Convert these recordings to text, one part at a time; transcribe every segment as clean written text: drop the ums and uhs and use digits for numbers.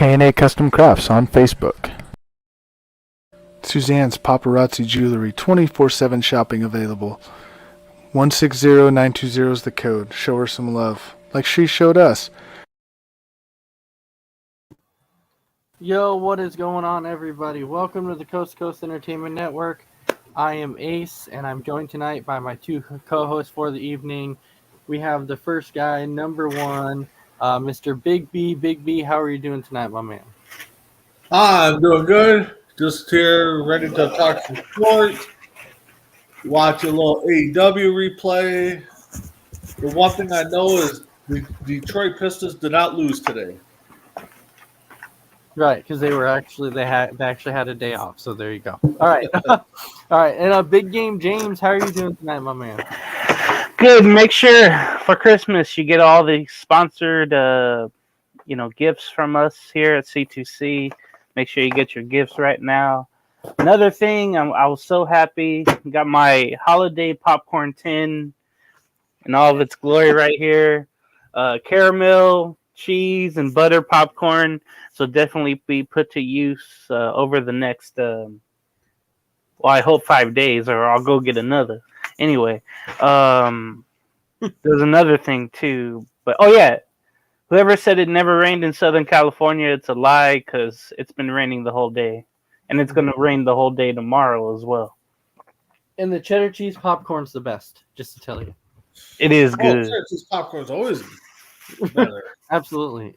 K&A Custom Crafts on Facebook. Suzanne's Paparazzi Jewelry, 24/7 shopping available. 160920 is the code. Show her some love, like she showed us. Yo, what is going on, everybody? Welcome to the Coast to Coast Entertainment Network. I am Ace, and I'm joined tonight by my two co-hosts for the evening. We have the first guy, number one, Mr. Big B. Big B, how are you doing tonight, my man? I'm doing good. Just here, ready to talk some sports. Watch a little AEW replay. The one thing I know is the Detroit Pistons did not lose today. Right, because they actually had a day off, so there you go. All right, all right, and Big Game James, how are you doing tonight, my man? Good. Make sure for Christmas you get all the sponsored, gifts from us here at C2C. Make sure you get your gifts right now. Another thing, I was so happy. Got my holiday popcorn tin in all of its glory right here. Caramel, cheese, and butter popcorn. So definitely be put to use over the next, I hope 5 days, or I'll go get another. Anyway, there's another thing too. But, whoever said it never rained in Southern California, it's a lie, because it's been raining the whole day. And it's going to rain the whole day tomorrow as well. And the cheddar cheese popcorn's the best, just to tell you. It is good. Cheddar cheese popcorn's always better. Absolutely.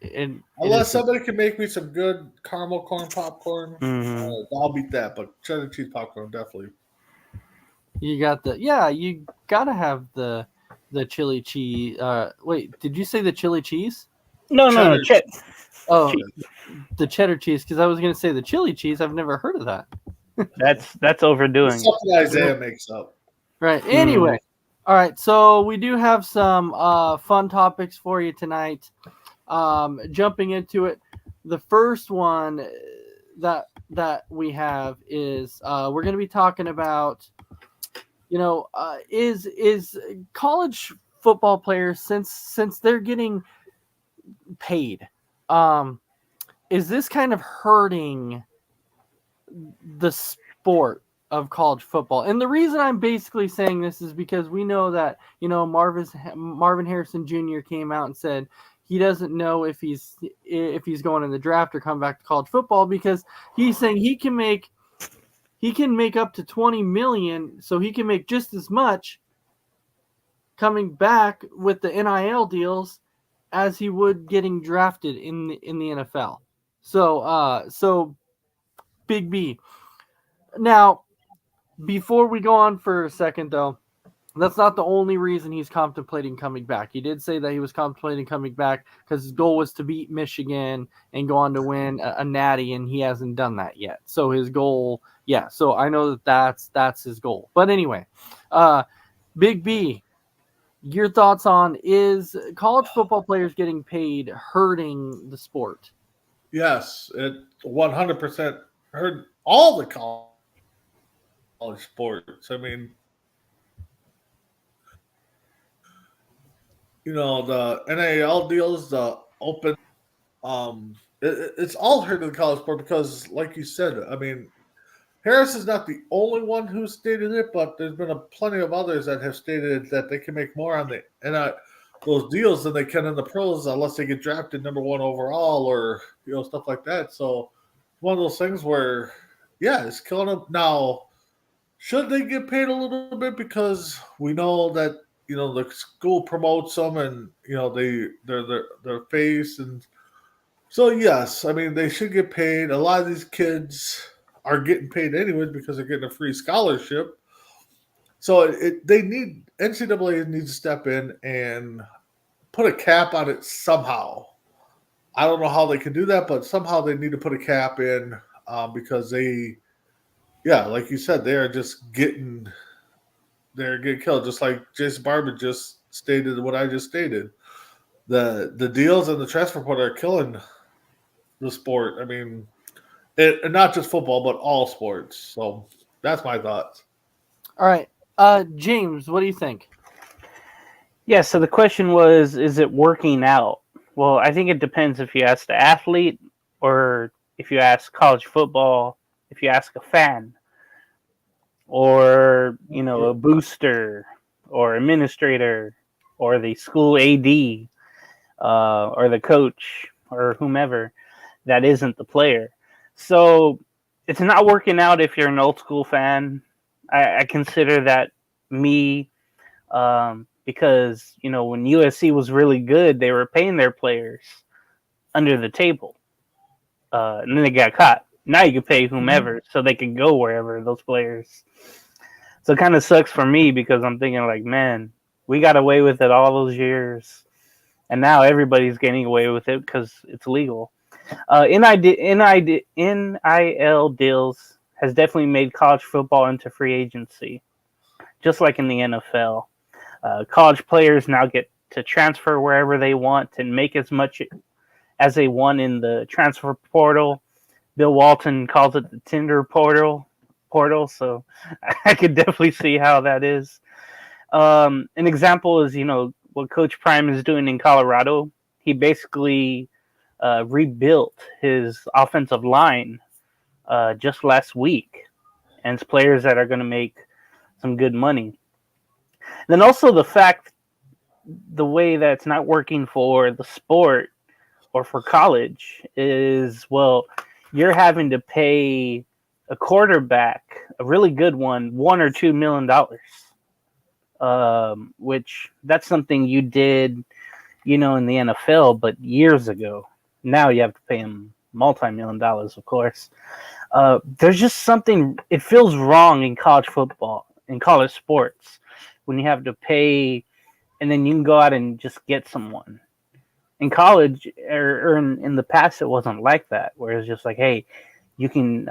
Unless somebody can make me some good caramel corn popcorn, I'll beat that. But cheddar cheese popcorn, definitely. You gotta have the chili cheese. Wait, did you say the chili cheese? No. Oh, the cheddar cheese, because I was going to say the chili cheese. I've never heard of that. That's overdoing it. Something Isaiah makes up. Right. Anyway, all right. So we do have some fun topics for you tonight. Jumping into it, the first one that we have is we're going to be talking about, is college football players, since they're getting paid, is this kind of hurting the sport of college football? And the reason I'm basically saying this is because we know that, Marvin Harrison Jr. came out and said he doesn't know if he's going in the draft or come back to college football, because he's saying he can make up to $20 million, so he can make just as much coming back with the NIL deals as he would getting drafted in the NFL. So Big B. Now, before we go on for a second, though, that's not the only reason he's contemplating coming back. He did say that he was contemplating coming back because his goal was to beat Michigan and go on to win a natty, and he hasn't done that yet. So his goal, so I know that's his goal. But anyway, Big B, your thoughts on, is college football players getting paid hurting the sport? Yes, it 100% hurt all the college sports. I mean, the NIL deals, the open, it's all hurting the college sport because, like you said, I mean, Harris is not the only one who stated it, but there's been plenty of others that have stated that they can make more on those deals than they can in the pros unless they get drafted number one overall or stuff like that. So one of those things where, it's killing them. Now, should they get paid a little bit because we know that the school promotes them and they're their face, and so yes, I mean they should get paid. A lot of these kids are getting paid anyways because they're getting a free scholarship. So NCAA needs to step in and put a cap on it somehow. I don't know how they can do that, but somehow they need to put a cap in because like you said, they're getting killed. Just like Jason Barber just stated what I just stated. The deals and the transfer portal are killing the sport. I mean, and not just football, but all sports. So that's my thoughts. All right. James, what do you think? Yeah, so the question was, is it working out? Well, I think it depends if you ask the athlete or if you ask college football, if you ask a fan, or a booster, or administrator, or the school AD, or the coach, or whomever, that isn't the player. So it's not working out if you're an old school fan. I consider that me, because when USC was really good, they were paying their players under the table, and then they got caught. Now you can pay whomever so they can go wherever, those players. So it kind of sucks for me because I'm thinking like, man, we got away with it all those years, and now everybody's getting away with it because it's legal. NIL deals has definitely made college football into free agency, just like in the NFL. College players now get to transfer wherever they want and make as much as they want in the transfer portal. Bill Walton calls it the Tinder portal. So I could definitely see how that is. An example is, what Coach Prime is doing in Colorado. He basically rebuilt his offensive line just last week, and it's players that are going to make some good money. Then also the way that's not working for the sport or for college is, well, you're having to pay a quarterback, a really good one, $1 or $2 million, which that's something you did, in the NFL, but years ago. Now you have to pay him multi-million dollars, of course. There's just something, it feels wrong in college football, in college sports, when you have to pay and then you can go out and just get someone. In college, or in the past, it wasn't like that, where it's just like, hey, you can,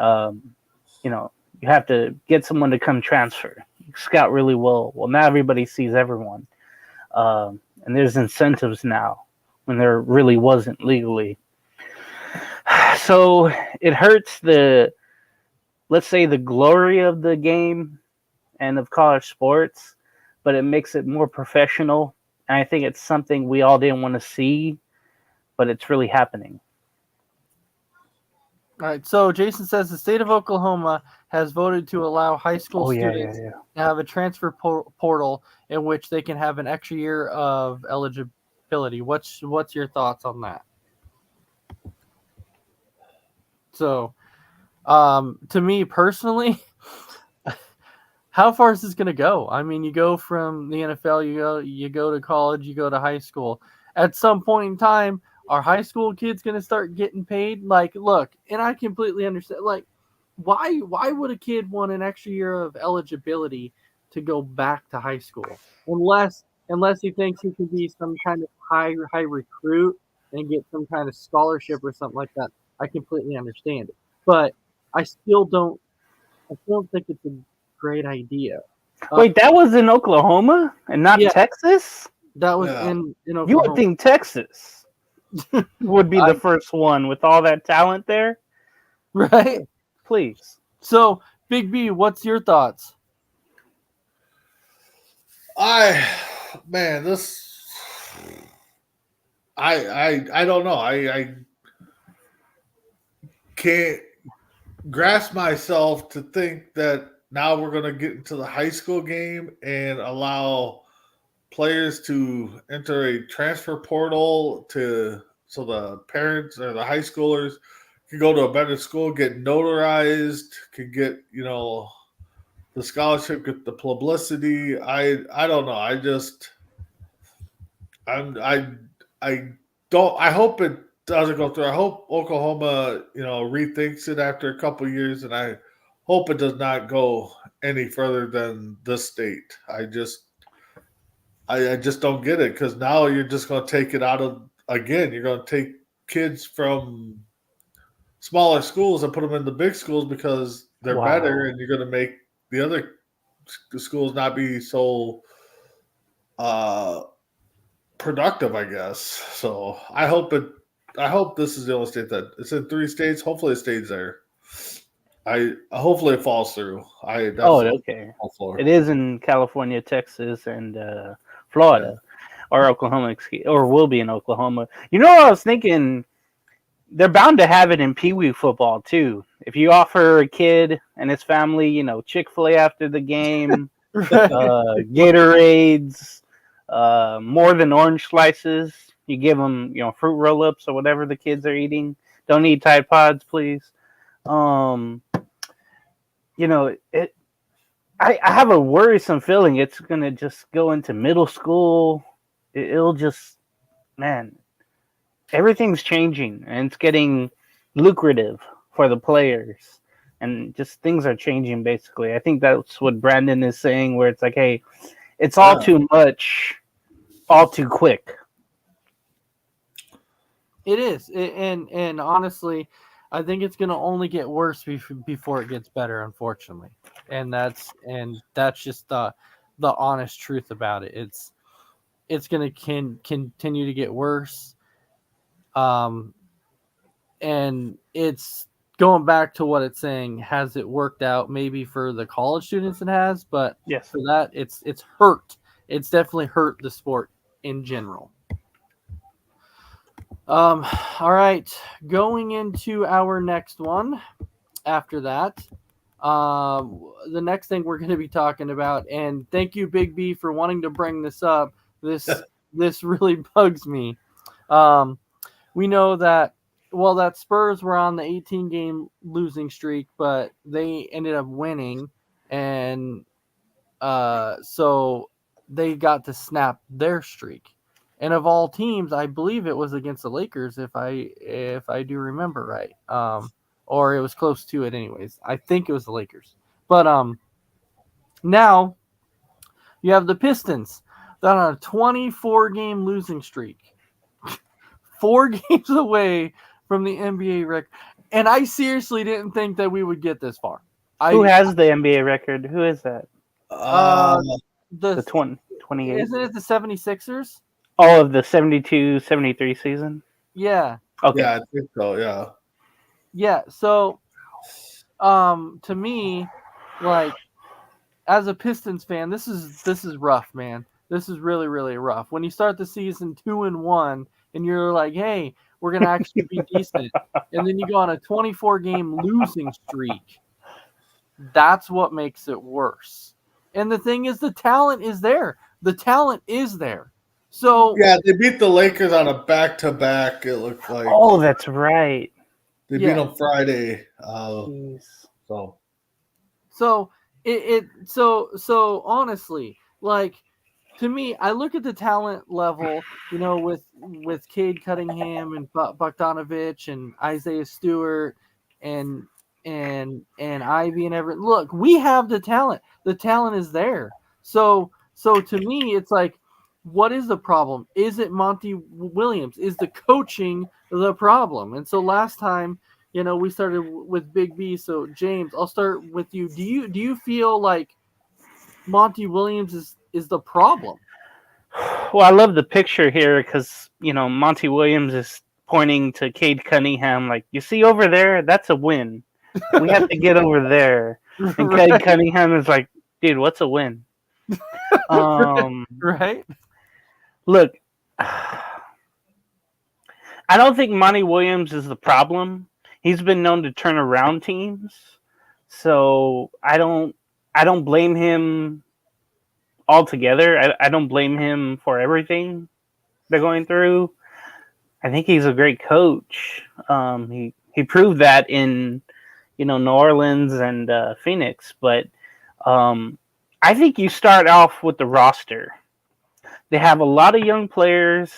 you have to get someone to come transfer. You scout really well. Well, now everybody sees everyone. And there's incentives now when there really wasn't legally. So it hurts let's say, the glory of the game and of college sports, but it makes it more professional. And I think it's something we all didn't want to see, but it's really happening. All right. So Jason says the state of Oklahoma has voted to allow high school students to have a transfer portal in which they can have an extra year of eligibility. What's your thoughts on that? So, to me personally, how far is this going to go? I mean, you go from the NFL, you go to college, you go to high school. At some point in time, are high school kids going to start getting paid? Like, look, and I completely understand. Like, why would a kid want an extra year of eligibility to go back to high school, unless he thinks he can be some kind of high recruit and get some kind of scholarship or something like that? I completely understand it, but I still don't think it's a great idea. Wait, that was in Oklahoma and not Texas? That was in Oklahoma. You would think Texas would be the first one with all that talent there. Right? Please. So, Big B, what's your thoughts? I don't know. I can't grasp myself to think that now we're going to get into the high school game and allow players to enter a transfer portal so the parents or the high schoolers can go to a better school, get notarized, can get, the scholarship, get the publicity. I don't know. I hope it doesn't go through. I hope Oklahoma, rethinks it after a couple of years, and I hope it does not go any further than this state. I just don't get it, because now you're just going to take it out of, again, you're going to take kids from smaller schools and put them in the big schools because they're better, and you're going to make the other schools not be so productive, I guess. So I hope this is the only state that it's in 3 states. Hopefully it stays there. Hopefully it falls through. Okay. It is in California, Texas, and Florida, or Oklahoma, or will be in Oklahoma. I was thinking, they're bound to have it in Pee Wee football too. If you offer a kid and his family, Chick-fil-A after the game, Right. Gatorades, more than orange slices, you give them, fruit roll-ups or whatever the kids are eating. Don't eat Tide Pods, please. It. I have a worrisome feeling it's gonna just go into middle school. It'll just, man, everything's changing and it's getting lucrative for the players, and just things are changing. Basically, I think that's what Brandon is saying, where it's like, hey, it's all too much, all too quick. It is, and honestly, I think it's going to only get worse before it gets better, unfortunately, and that's just the honest truth about it. It's going to continue to get worse, and it's going back to what it's saying. Has it worked out? Maybe for the college students, it has, but Yes. for that, it's hurt. It's definitely hurt the sport in general. All right, going into our next one. After that, the next thing we're going to be talking about, and thank you, Big B, for wanting to bring this up. This really bugs me. We know that that Spurs were on the 18-game losing streak, but they ended up winning, and so they got to snap their streak. And of all teams, I believe it was against the Lakers, if I do remember right. Or it was close to it anyways. I think it was the Lakers. But now you have the Pistons that are on a 24-game losing streak. 4 games away from the NBA record. And I seriously didn't think that we would get this far. Who has the NBA record? Who is that? The 28. Isn't it the 76ers? Oh, of the 72-73 season? Yeah. Okay. Yeah, I think so, yeah. Yeah, so to me, like, as a Pistons fan, this is rough, man. This is really, really rough. When you start the season 2-1 and you're like, hey, we're gonna actually be decent, and then you go on a 24-game losing streak, that's what makes it worse. And the thing is, the talent is there. The talent is there. So yeah, they beat the Lakers on a back-to-back. It looked like. Oh, that's right. They beat them Friday. So honestly, like, to me, I look at the talent level, with Cade Cunningham and Bogdanovich and Isaiah Stewart and Ivy and Everett. Look, we have the talent. The talent is there. So to me, it's like, what is the problem? Is it Monty Williams? Is the coaching the problem? And so last time, we started with Big B. So James, I'll start with you. Do you feel like Monty Williams is the problem? Well, I love the picture here because, Monty Williams is pointing to Cade Cunningham like, you see over there, that's a win. We have to get over there. And Right. Cade Cunningham is like, dude, what's a win? Right? Look, I don't think Monty Williams is the problem. He's been known to turn around teams. So I don't blame him altogether. I don't blame him for everything they're going through. I think he's a great coach. He proved that in New Orleans and Phoenix. But I think you start off with the roster. They have a lot of young players,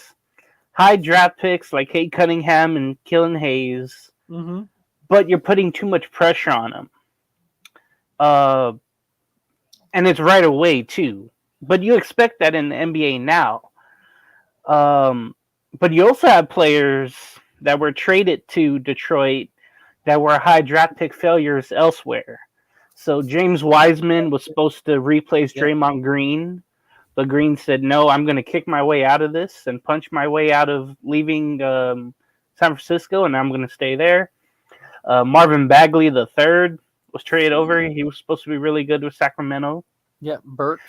high draft picks like Cade Cunningham and Killian Hayes, but you're putting too much pressure on them. And it's right away, too. But you expect that in the NBA now. But you also have players that were traded to Detroit that were high draft pick failures elsewhere. So James Wiseman was supposed to replace Draymond Green. But Green said, no, I'm going to kick my way out of this and punch my way out of leaving San Francisco, and I'm going to stay there. Marvin Bagley III was traded over. He was supposed to be really good with Sacramento. Yeah, Burks.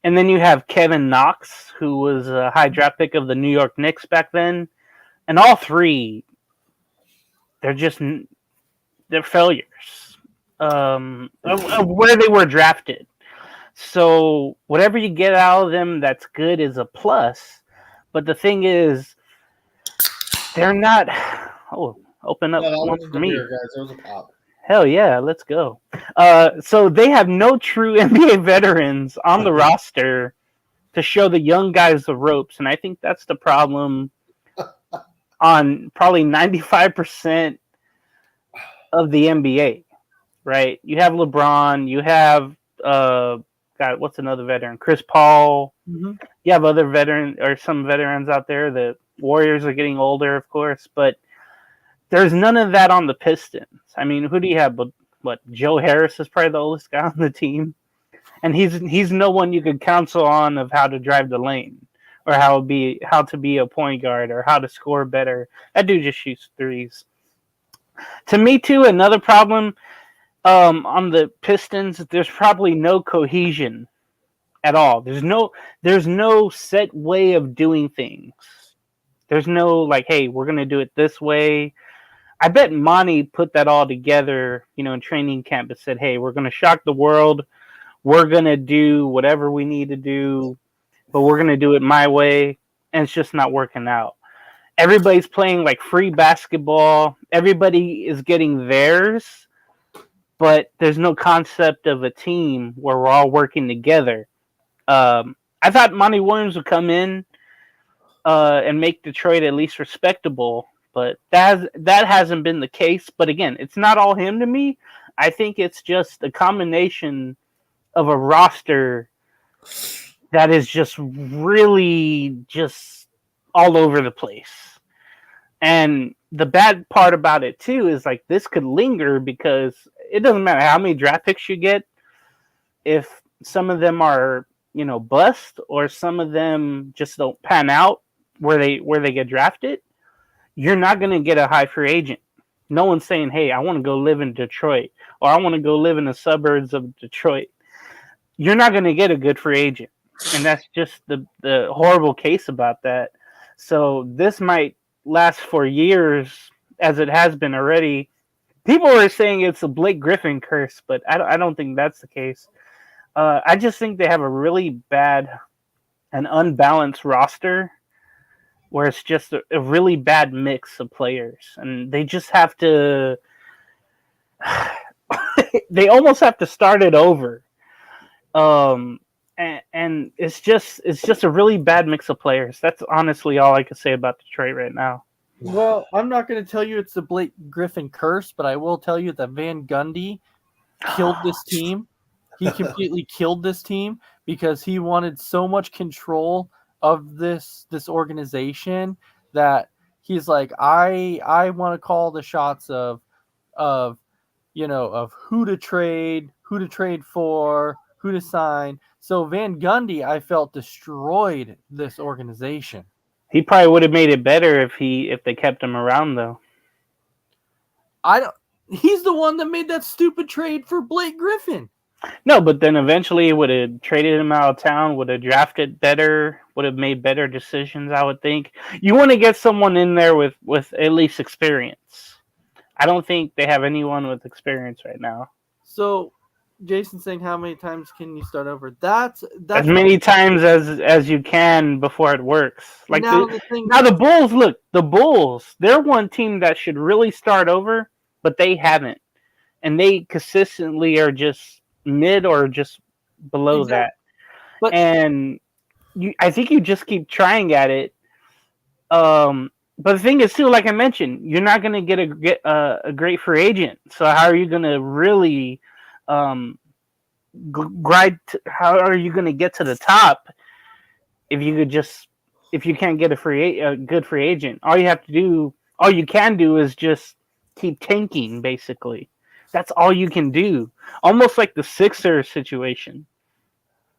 And then you have Kevin Knox, who was a high draft pick of the New York Knicks back then. And all three they're failures of where they were drafted. So whatever you get out of them that's good is a plus. But the thing is, they're not. Oh, open up No, that one wasn't for the me. beer, guys. It was a pop. Hell yeah, let's go. So they have no true NBA veterans on the roster to show the young guys the ropes, and I think that's the problem on probably 95% of the NBA. Right? You have LeBron, you have God, what's another veteran? Chris Paul. Mm-hmm. You have other veteran or some veterans out there. The Warriors are getting older, of course, but there's none of that on the Pistons. I mean, who do you have? What Joe Harris is probably the oldest guy on the team, and he's no one you could counsel on of how to drive the lane or how to be a point guard or how to score better. That dude just shoots threes. To me, too, another problem on the Pistons, there's probably no cohesion at all. There's no set way of doing things. There's no like, hey, we're gonna do it this way. I bet Monty put that all together, in training camp and said, hey, we're going to shock the world. We're going to do whatever we need to do, but we're going to do it my way. And it's just not working out. Everybody's playing like free basketball. Everybody is getting theirs, but there's no concept of a team where we're all working together. I thought Monty Williams would come in and make Detroit at least respectable. But that hasn't been the case. But again, it's not all him to me. I think it's just a combination of a roster that is just really just all over the place. And the bad part about it, too, is like this could linger because it doesn't matter how many draft picks you get. If some of them are, bust or some of them just don't pan out where they get drafted, you're not going to get a high free agent. No one's saying, hey, I want to go live in Detroit or I want to go live in the suburbs of Detroit. You're not going to get a good free agent. And that's just the horrible case about that. So this might last for years as it has been already. People are saying it's a Blake Griffin curse, but I don't think that's the case. I just think they have a really bad and unbalanced roster where it's just a really bad mix of players. And they just have to they almost have to start it over. And it's just a really bad mix of players. That's honestly all I can say about Detroit right now. Well, I'm not going to tell you it's the Blake Griffin curse, but I will tell you that Van Gundy killed this team. He completely killed this team because he wanted so much control of this organization that he's like, I want to call the shots of who to trade for, who to sign. So Van Gundy, I felt, destroyed this organization. He probably would have made it better if they kept him around, though. He's the one that made that stupid trade for Blake Griffin. No, but then eventually would have traded him out of town, would have drafted better, would have made better decisions, I would think. You want to get someone in there with at least experience. I don't think they have anyone with experience right now. So Jason's saying, how many times can you start over? That's as many times as you can before it works. Like the Bulls, look, the Bulls, they're one team that should really start over, but they haven't. And they consistently are just mid or just below that. But, and I think you just keep trying at it. But the thing is, too, like I mentioned, you're not going to get a great free agent. So how are you going to really how are you going to get to the top if you can't get a good free agent? All you can do is just keep tanking, basically. That's all you can do. Almost like the Sixers situation.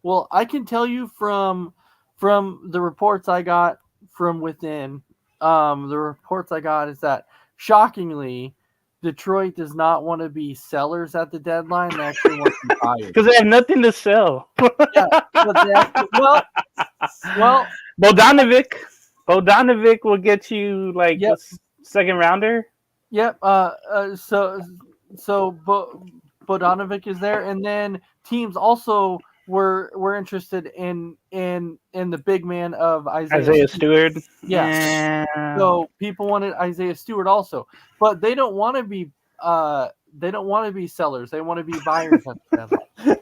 Well, I can tell you from the reports I got from within, the reports I got is that, shockingly, Detroit does not want to be sellers at the deadline. They actually want to be buyers. Because they have nothing to sell. Yeah, but they actually, well, Bogdanovic will get you a second rounder. Yep. Bodanovic is there, and then teams also were interested in the big man of Isaiah Stewart. Yeah. Yeah. So people wanted Isaiah Stewart also, but they don't want to be sellers. They want to be buyers at the deadline.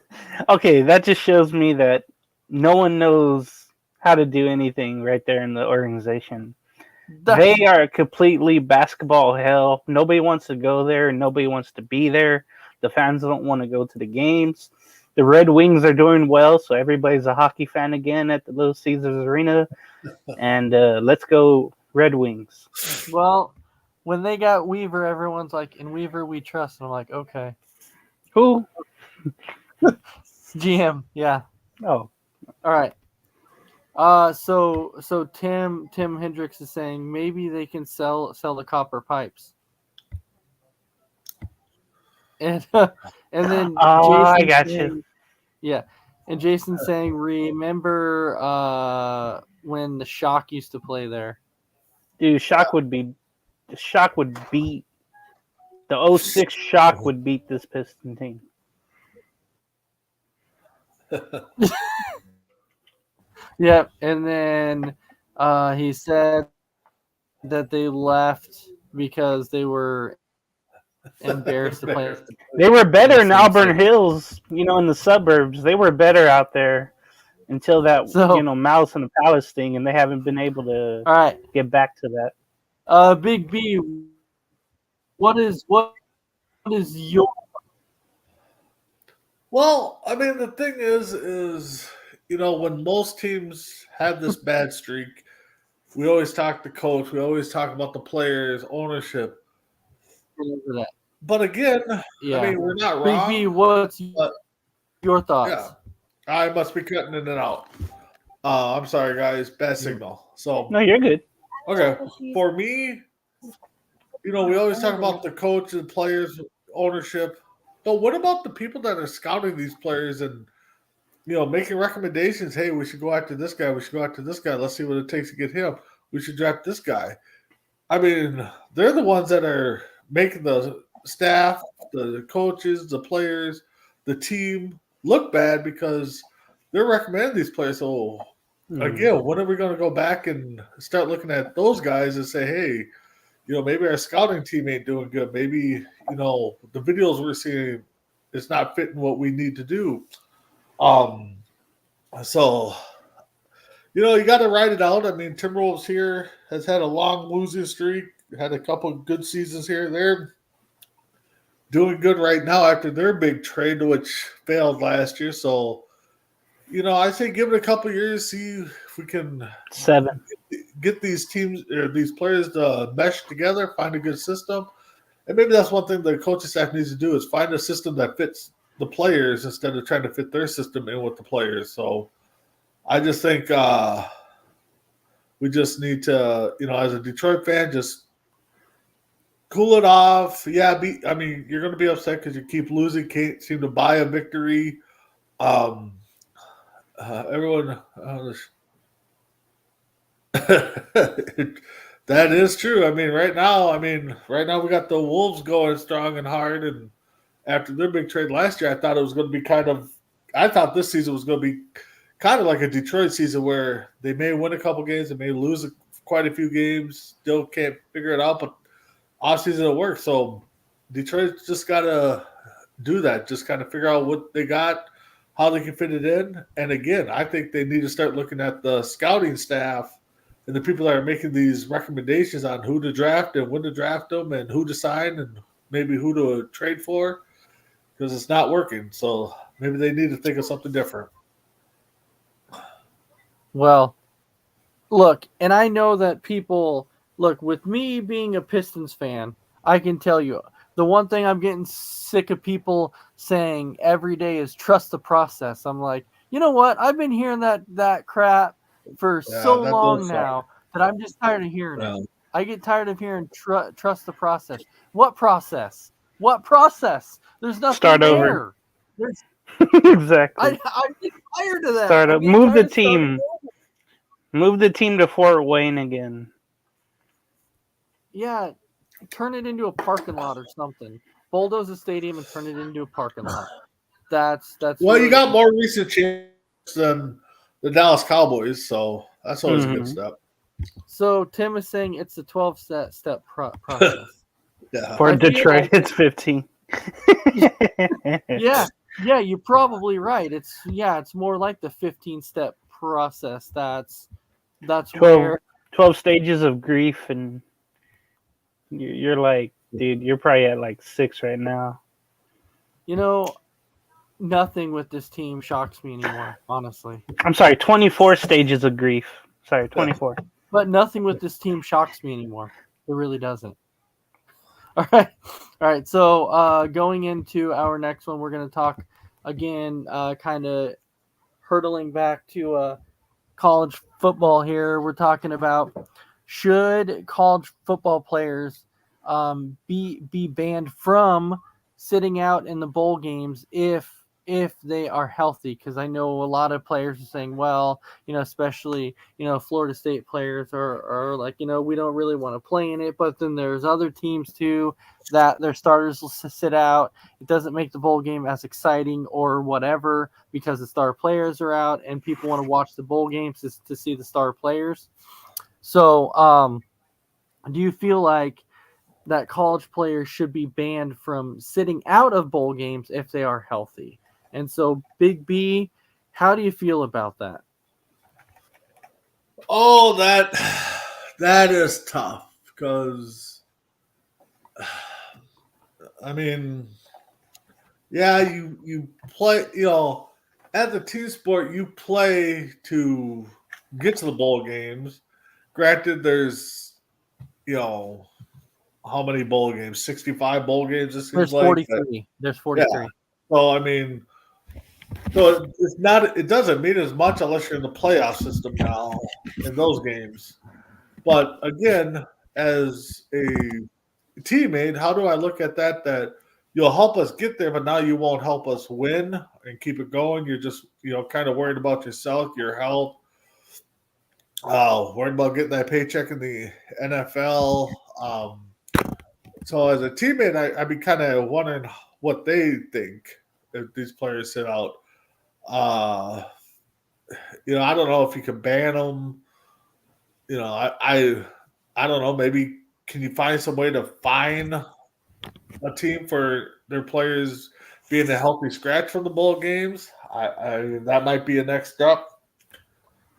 Okay, that just shows me that no one knows how to do anything right there in the organization. That's- They are completely basketball hell. Nobody wants to go there. Nobody wants to be there. The fans don't want to go to the games. The Red Wings are doing well, so everybody's a hockey fan again at the Little Caesars Arena. And let's go Red Wings. Well, when they got Weaver, everyone's like, "In Weaver we trust." And I'm like, "Okay." Who? GM, yeah. Oh, All right. So Tim Hendricks is saying maybe they can sell the copper pipes, and then I got saying, you. yeah, and Jason saying, remember when the Shock used to play there? Dude, Shock would beat the 06 Shock would beat this Piston team. Yep, and then he said that they left because they were embarrassed to play. They were better in Auburn Hills, in the suburbs. They were better out there until that, So- Mouse in the Palace thing, and they haven't been able to All right, get back to that. Big B, what is your Well, I mean, the thing is, when most teams have this bad streak, we always talk to coach, we always talk about the players, ownership. for that? But again, Yeah, I mean, we're not Big wrong. B, what's but- your thoughts? Yeah, I must be cutting in and out. I'm sorry, guys, bad signal. So No, you're good. okay, for me, we always talk about the coach and players, ownership. But what about the people that are scouting these players and making recommendations? Hey, we should go after this guy. We should go after this guy. Let's see what it takes to get him. We should draft this guy. I mean, they're the ones that are making the staff, the coaches, the players, the team look bad because they're recommending these players. So again, when are we going to go back and start looking at those guys and say, hey, maybe our scouting team ain't doing good. Maybe, the videos we're seeing is not fitting what we need to do. So, you got to ride it out. I mean, Timberwolves here has had a long losing streak, had a couple of good seasons here. They're doing good right now after their big trade, which failed last year. So, I say give it a couple of years, see if we can 7. get these teams or these players to mesh together, find a good system. And maybe that's one thing the coaching staff needs to do is find a system that fits the players instead of trying to fit their system in with the players. So I just think we just need to, as a Detroit fan, just cool it off. Yeah, you're going to be upset because you keep losing, can't seem to buy a victory. Everyone, that is true. I mean, right now we got the Wolves going strong and hard, and after their big trade last year, I thought it was going to be I thought this season was going to be kind of like a Detroit season where they may win a couple games, they may lose quite a few games, still can't figure it out, but offseason it works. So Detroit's just got to do that, just kind of figure out what they got, how they can fit it in. And again, I think they need to start looking at the scouting staff and the people that are making these recommendations on who to draft and when to draft them and who to sign and maybe who to trade for, because it's not working. So maybe they need to think of something different. Well, look, and I know that with me being a Pistons fan, I can tell you the one thing I'm getting sick of people saying every day is trust the process. I'm like, you know what? I've been hearing that crap for so long now that I'm just tired of hearing it. I get tired of hearing trust the process. What process? What process? There's nothing Start there. over. Exactly. I'm getting tired of that. Start up. Move the team. Move the team to Fort Wayne again. Yeah. turn it into a parking lot or something. Bulldoze the stadium and turn it into a parking lot. That's Well, you really got more recent champions than the Dallas Cowboys, so that's always a good Mhm. step. So Tim is saying it's a 12-step process. Yeah. For I feel Detroit, like- it's 15. Yeah, you're probably right. It's more like the 15-step process. That's 12, where 12 stages of grief, and you're like, dude, you're probably at like 6 right now. nothing with this team shocks me anymore, honestly. I'm sorry, 24 stages of grief. Sorry, 24. But nothing with this team shocks me anymore. It really doesn't. All right. So going into our next one, we're going to talk again, kind of hurtling back to college football here. We're talking about should college football players be banned from sitting out in the bowl games if they are healthy? Because I know a lot of players are saying, well, especially Florida State players are like, we don't really want to play in it, but then there's other teams too that their starters will sit out. It doesn't make the bowl game as exciting or whatever because the star players are out and people want to watch the bowl games to see the star players. So, do you feel like that college players should be banned from sitting out of bowl games if they are healthy? And so, Big B, how do you feel about that? Oh, that is tough because, I mean, yeah, you play, at the team sport, you play to get to the bowl games. Granted, there's, how many bowl games? 65 bowl games, it seems There's like. 43. There's 43. So, I mean, so it's not. It doesn't mean as much unless you're in the playoff system now in those games. But again, as a teammate, how do I look at that? That you'll help us get there, but now you won't help us win and keep it going. You're just kind of worried about yourself, your health, worried about getting that paycheck in the NFL. So as a teammate, I'd be kind of wondering what they think if these players sit out. I don't know if you can ban them. I don't know. Maybe can you find some way to fine a team for their players being a healthy scratch from the bowl games? That might be a next step.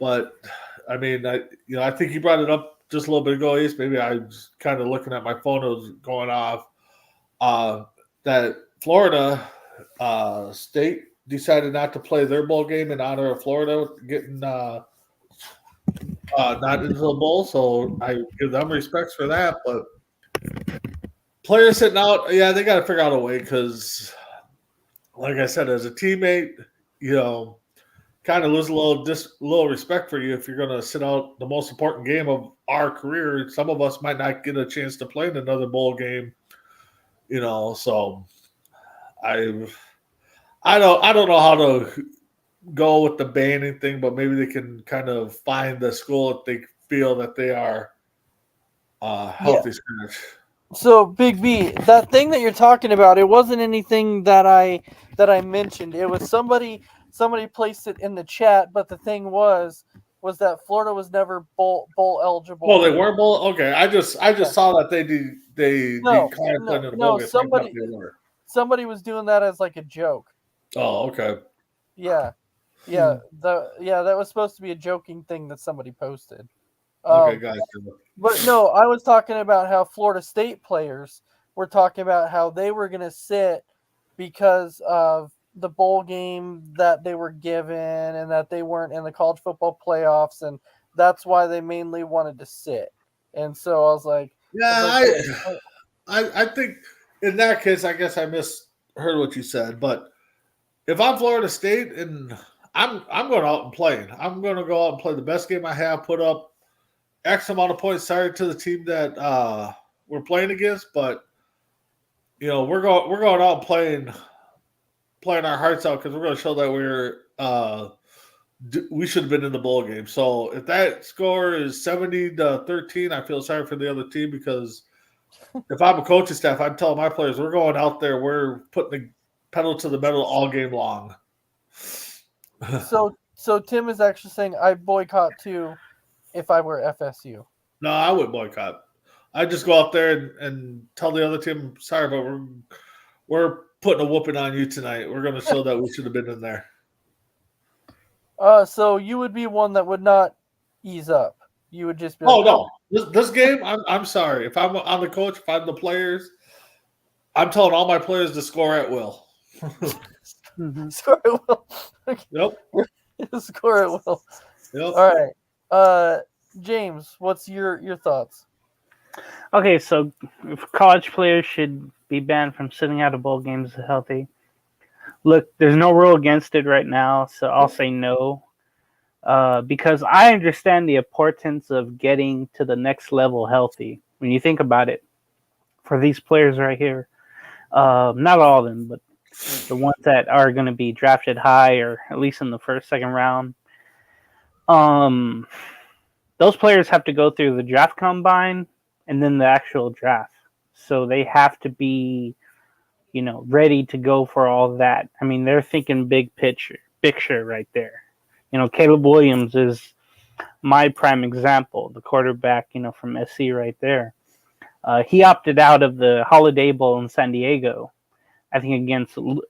But I mean, I think you brought it up just a little bit ago, Ace. Maybe I was kind of looking at my phone; it was going off. That Florida State decided not to play their bowl game in honor of Florida getting not into the bowl. So I give them respects for that. But players sitting out, yeah, they got to figure out a way because, like I said, as a teammate, kind of lose a little respect for you if you're going to sit out the most important game of our career. Some of us might not get a chance to play in another bowl game, So I don't know how to go with the banning thing, but maybe they can kind of find the school if they feel that they are healthy scratch. So Big B, that thing that you're talking about, it wasn't anything that I mentioned. It was somebody placed it in the chat, but the thing was that Florida was never bowl eligible. Well, they were bowl. Okay, I just saw that they declined playing in the bowl game. Somebody was doing that as like a joke. Oh, okay. Yeah. That was supposed to be a joking thing that somebody posted. Okay, gotcha. But no, I was talking about how Florida State players were talking about how they were going to sit because of the bowl game that they were given and that they weren't in the college football playoffs, and that's why they mainly wanted to sit. And so I was like, I think in that case, I guess I misheard what you said. But if I'm Florida State and I'm going out and playing, I'm going to go out and play the best game I have, put up X amount of points. Sorry to the team that we're playing against, but we're going out and playing our hearts out because we're going to show that we should have been in the bowl game. So if that score is 70-13, I feel sorry for the other team because if I'm a coaching staff, I'd tell my players, we're going out there, we're putting the pedal to the metal all game long. So Tim is actually saying I boycott too if I were FSU. No, I would boycott. I'd just go out there and tell the other team, sorry, but we're putting a whooping on you tonight. We're going to show that we should have been in there. So you would be one that would not ease up. You would just be Oh, like, no. This game, I'm sorry. If I'm on the coach, if I'm the players, I'm telling all my players to score at will. score at will. Yep. Score at will. Yep. All right. James, what's your thoughts? Okay, so if college players should be banned from sitting out of bowl games healthy. Look, there's no rule against it right now, so I'll say no. Because I understand the importance of getting to the next level healthy. When you think about it, for these players right here, not all of them, but the ones that are going to be drafted high or at least in the first, second round, those players have to go through the draft combine and then the actual draft. So they have to be, ready to go for all that. I mean, they're thinking big picture right there. Caleb Williams is my prime example, the quarterback, from SC right there. He opted out of the Holiday Bowl in San Diego. I think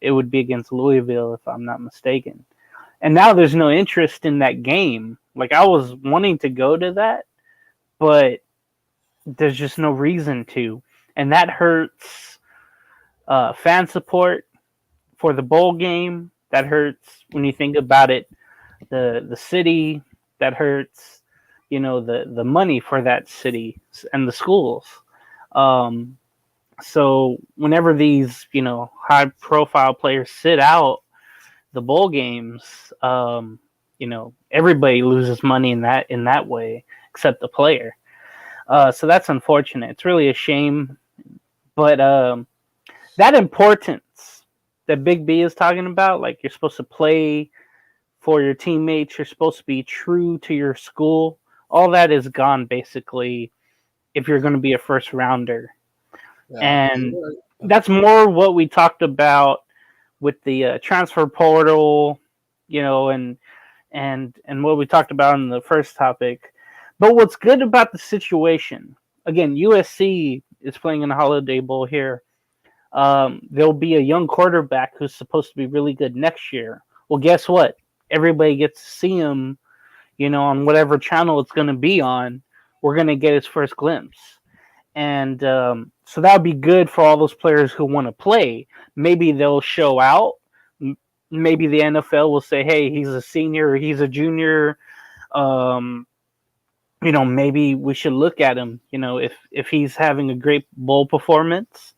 it would be against Louisville, if I'm not mistaken. And now there's no interest in that game. Like, I was wanting to go to that, but there's just no reason to. And that hurts fan support for the bowl game. That hurts when you think about it. The city, that hurts, the money for that city and the schools. So whenever these, high profile players sit out the bowl games, everybody loses money in that way, except the player. So that's unfortunate. It's really a shame. But that importance that Big B is talking about, like you're supposed to play for your teammates, you're supposed to be true to your school, all that is gone basically if you're going to be a first rounder. Yeah, and that's more what we talked about with the transfer portal, and what we talked about in the first topic. But what's good about the situation, again, USC is playing in the Holiday Bowl here. There'll be a young quarterback who's supposed to be really good next year. Well, guess what? Everybody gets to see him, on whatever channel it's going to be on. We're going to get his first glimpse. And so that would be good for all those players who want to play. Maybe they'll show out. Maybe the NFL will say, hey, he's a senior or he's a junior. Maybe we should look at him. If he's having a great bowl performance,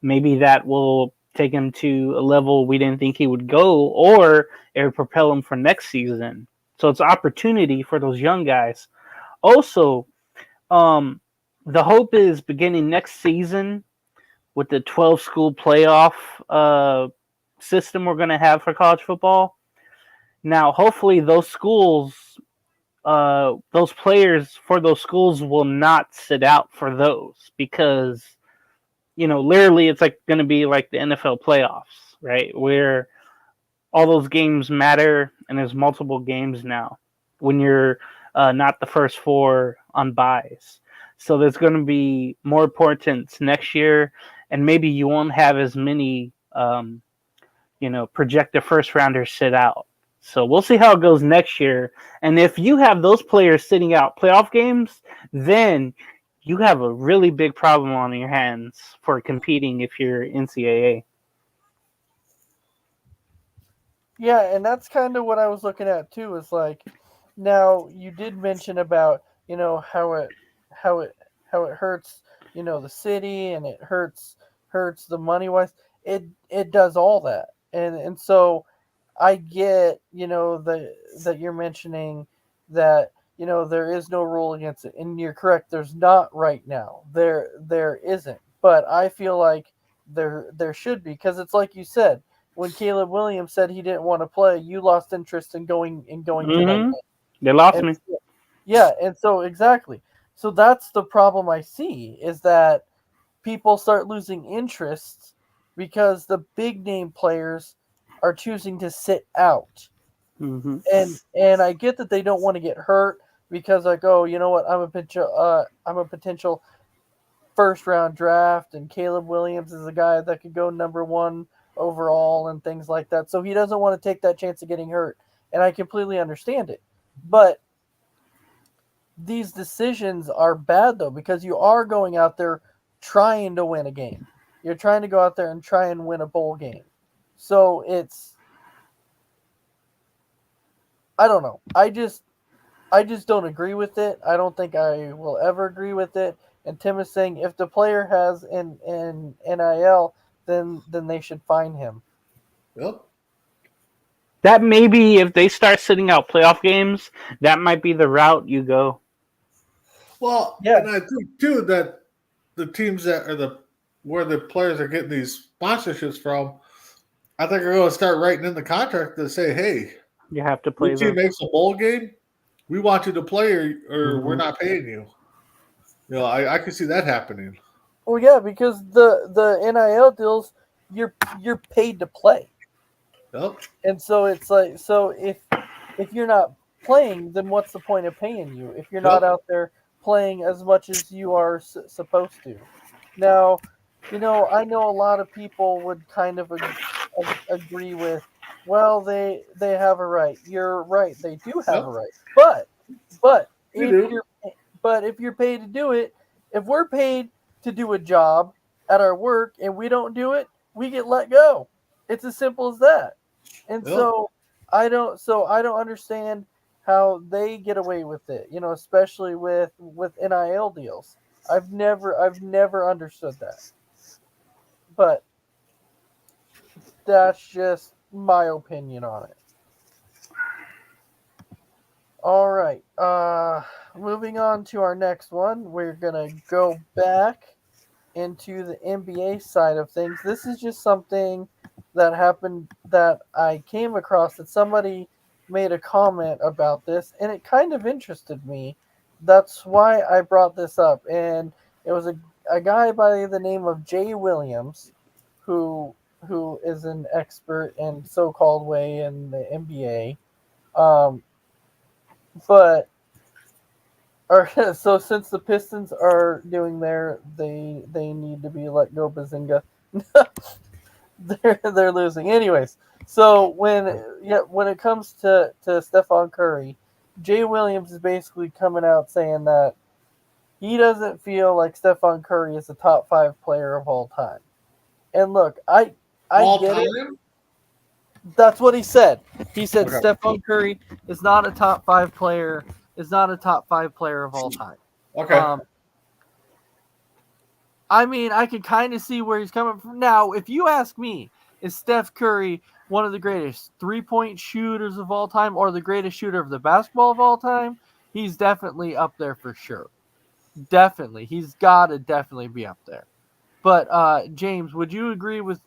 maybe that will take him to a level we didn't think he would go, or it would propel him for next season. So it's opportunity for those young guys. Also, the hope is beginning next season with the 12-school playoff system we're going to have for college football. Now, hopefully those schools, those players for those schools will not sit out for those because, literally it's like going to be like the NFL playoffs, right? Where all those games matter and there's multiple games now when you're not the first four on buys. So there's going to be more importance next year, and maybe you won't have as many, projected first rounders sit out. So we'll see how it goes next year. And if you have those players sitting out playoff games, then you have a really big problem on your hands for competing if you're NCAA. Yeah, and that's kind of what I was looking at too. Is like, now you did mention about how it hurts the city and it hurts the money wise. It does all that, and so I get that you're mentioning that there is no rule against it, and you're correct. There's not right now. There isn't, but I feel like there should be, because it's like you said, when Caleb Williams said he didn't want to play, you lost interest in going to that game. They lost me. Yeah, and so exactly. So that's the problem I see, is that people start losing interest because the big name players are choosing to sit out. Mm-hmm. And I get that they don't want to get hurt because like, oh, you know what, I'm a potential first round draft, and Caleb Williams is a guy that could go number 1 overall and things like that. So he doesn't want to take that chance of getting hurt. And I completely understand it. But these decisions are bad though, because you are going out there trying to win a game. You're trying to go out there and try and win a bowl game. So I don't know. I just don't agree with it. I don't think I will ever agree with it. And Tim is saying if the player has an NIL, then they should fine him. Yep. That may be, if they start sitting out playoff games, that might be the route you go. Well, Yeah. and I think too that the teams that are where the players are getting these sponsorships from, I think are going to start writing in the contract to say, "Hey, You have to play your team them. makes a bowl game, we want you to play, or we're Mhm. not paying you." You know, I can see that happening. Well, yeah, because the NIL deals, you're paid to play, Yep. and so it's like, so if you're not playing, then what's the point of paying you if you're not Yep. out there playing as much as you are supposed to? Now, I know a lot of people would kind of agree with, well, they have a right. You're right, they do have a Yep. right, but You if do. you're paid to do it, if we're paid to do a job at our work and we don't do it, we get let go. It's as simple as that. And Yep. so I don't understand how they get away with it, especially with NIL deals. I've never understood that. But that's just my opinion on it. All right. Moving on to our next one, we're gonna go back into the NBA side of things. This is just something that happened that I came across, that somebody made a comment about this, and it kind of interested me. That's why I brought this up. And it was a guy by the name of Jay Williams, who is an expert in so-called way in the NBA. But so since the Pistons are doing they need to be let go, Bazinga. they're losing anyways. So when it comes to Stephon Curry, Jay Williams is basically coming out saying that he doesn't feel like Stephon Curry is a top 5 player of all time. And look, I All get it. time. That's what he said. He said Okay. Stephon Curry is not a top 5 player. Is not a top 5 player of all time. Okay. I mean, I can kind of see where he's coming from. Now, if you ask me, is Steph Curry one of the greatest 3-point shooters of all time, or the greatest shooter of the basketball of all time? He's definitely up there for sure. Definitely, he's got to definitely be up there. But James, would you agree with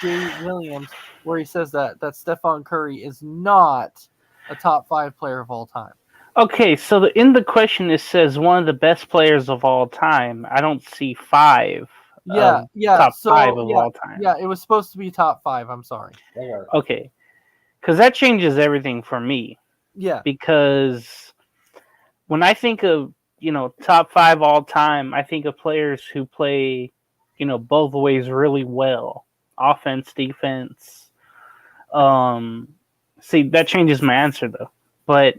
Jay Williams where he says that Stephon Curry is not a top 5 player of all time? Okay, so in the question it says one of the best players of all time. I don't see 5. Yeah, top so, 5 of all time. Yeah, it was supposed to be top 5. I'm sorry. Okay, because that changes everything for me. Yeah, Because when I think of top 5 all time, I think of players who play both ways really well, offense, defense. See, that changes my answer though. But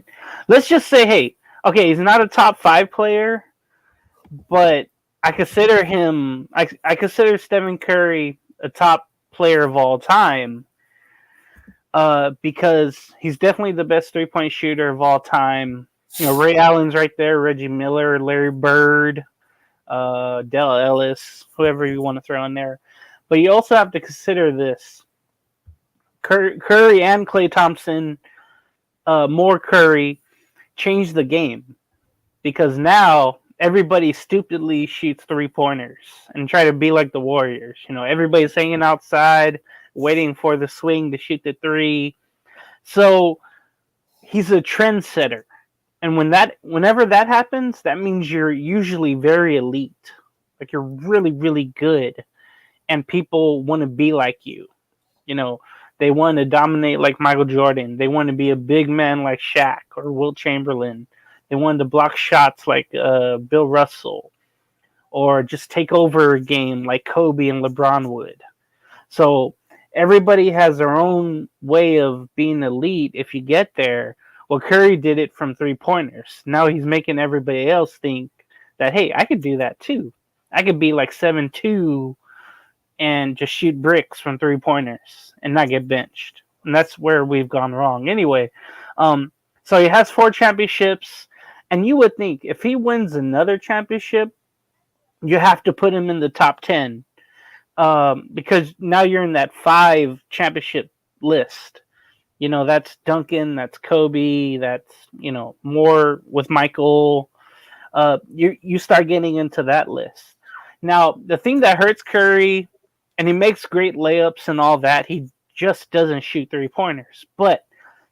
let's just say, hey, okay, he's not a top 5 player, but I consider him. I consider Stephen Curry a top player of all time, because he's definitely the best 3-point shooter of all time. Ray Allen's right there, Reggie Miller, Larry Bird, Dell Ellis, whoever you want to throw in there. But you also have to consider this: Curry and Klay Thompson, more Curry, changed the game, because now everybody stupidly shoots 3-pointers and try to be like the Warriors. Everybody's hanging outside, waiting for the swing to shoot the 3. So he's a trendsetter. And whenever that happens, that means you're usually very elite. Like you're really, really good, and people want to be like you. You know, they want to dominate like Michael Jordan. They want to be a big man like Shaq or Wilt Chamberlain. They wanted to block shots like Bill Russell, or just take over a game like Kobe and LeBron would. So everybody has their own way of being elite if you get there. Well, Curry did it from 3-pointers. Now he's making everybody else think that, hey, I could do that too. I could be like 7'2" and just shoot bricks from 3-pointers and not get benched. And that's where we've gone wrong. Anyway, so he has 4 championships. And you would think if he wins another championship, you have to put him in the top 10. Because now you're in that 5 championship list. You know, that's Duncan, that's Kobe, that's, you know, more with Michael. You start getting into that list. Now, the thing that hurts Curry, and he makes great layups and all that, he just doesn't shoot 3-pointers. But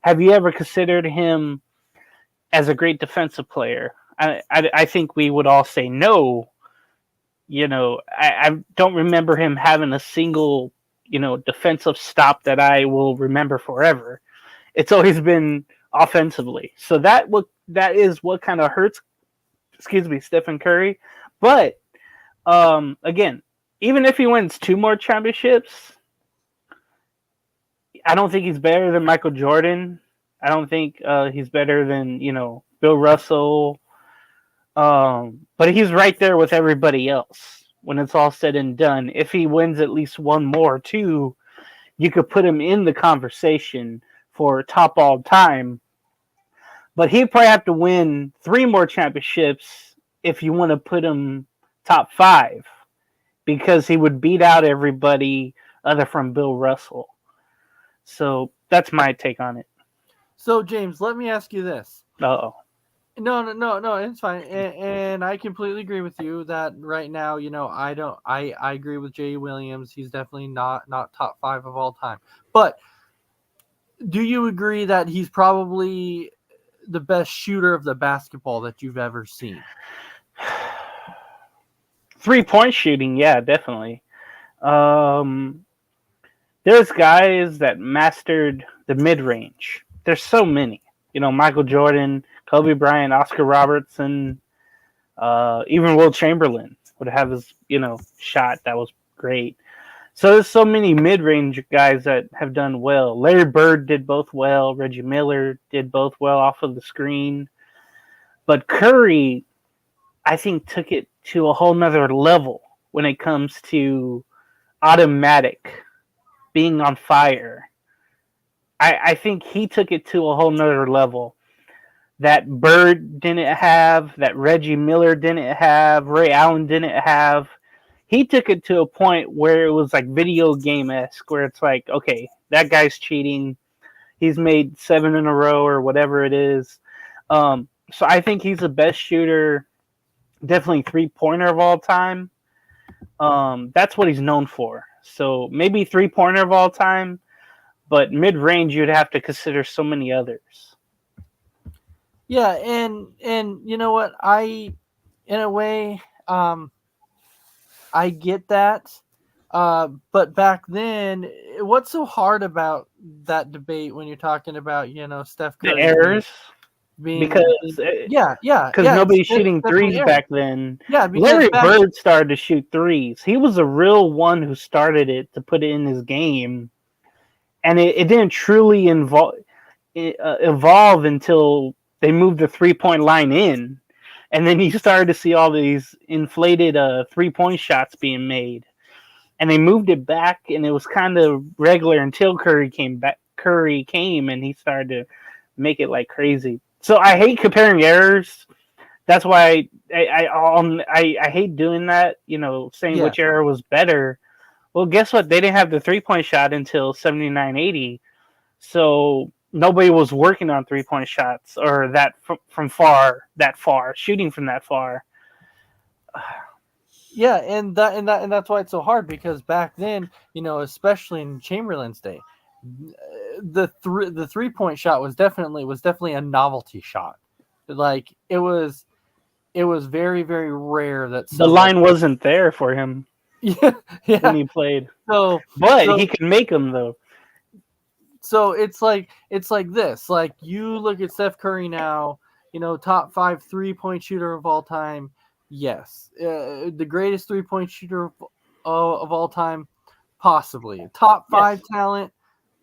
have you ever considered him as a great defensive player? I think we would all say no. You know, I don't remember him having a single, you know, defensive stop that I will remember forever. It's always been offensively. So that is what kind of hurts, Stephen Curry. But again, even if he wins 2 more championships, I don't think he's better than Michael Jordan. I don't think he's better than, you know, Bill Russell. But he's right there with everybody else when it's all said and done. If he wins at least 1 more, 2, you could put him in the conversation for top all time. But he'd probably have to win 3 more championships if you want to put him top 5, because he would beat out everybody other from Bill Russell. So that's my take on it. So, James, let me ask you this. Uh-oh. No, it's fine. And I completely agree with you that right now, you know, I agree with Jay Williams. He's definitely not top 5 of all time. But do you agree that he's probably the best shooter of the basketball that you've ever seen? 3-point shooting, yeah, definitely. There's guys that mastered the mid-range. There's so many. You know, Michael Jordan, Kobe Bryant, Oscar Robertson, even Wilt Chamberlain would have his, you know, shot that was great. So there's so many mid-range guys that have done well. Larry Bird did both well. Reggie Miller did both well off of the screen. But Curry, I think, took it to a whole nother level when it comes to automatic, being on fire. I think he took it to a whole nother level that Bird didn't have, that Reggie Miller didn't have, Ray Allen didn't have. He took it to a point where it was like video game-esque, where it's like, okay, that guy's cheating. He's made 7 in a row or whatever it is. So I think he's the best shooter, definitely 3-pointer of all time. That's what he's known for. So maybe 3-pointer of all time, but mid-range you'd have to consider so many others. Yeah, and you know what? In a way, I get that. But back then, what's so hard about that debate when you're talking about, you know, Steph Curry? The errors? Because nobody's shooting threes back then. Yeah, Larry Bird started to shoot threes. He was a real one who started it to put it in his game, and it didn't truly evolve until they moved the 3-point line in, and then you started to see all these inflated 3-point shots being made, and they moved it back, and it was kind of regular until Curry came back. Curry came, and he started to make it like crazy. So I hate comparing errors. That's why I hate doing that. You know, saying which era was better. Well, guess what? They didn't have the 3-point shot until 79-80. So nobody was working on 3-point shots or that from far, shooting from that far. Yeah, and that's why it's so hard, because back then, you know, especially in Chamberlain's day, the 3-point shot was definitely a novelty shot. Like, it was it was very, very rare that The line wasn't there for him yeah, when he played. So He can make them though. So it's like this. Like you look at Steph Curry now, top 5 3-point shooter of all time. Yes, the greatest 3-point shooter of all time, possibly. Top 5 talent,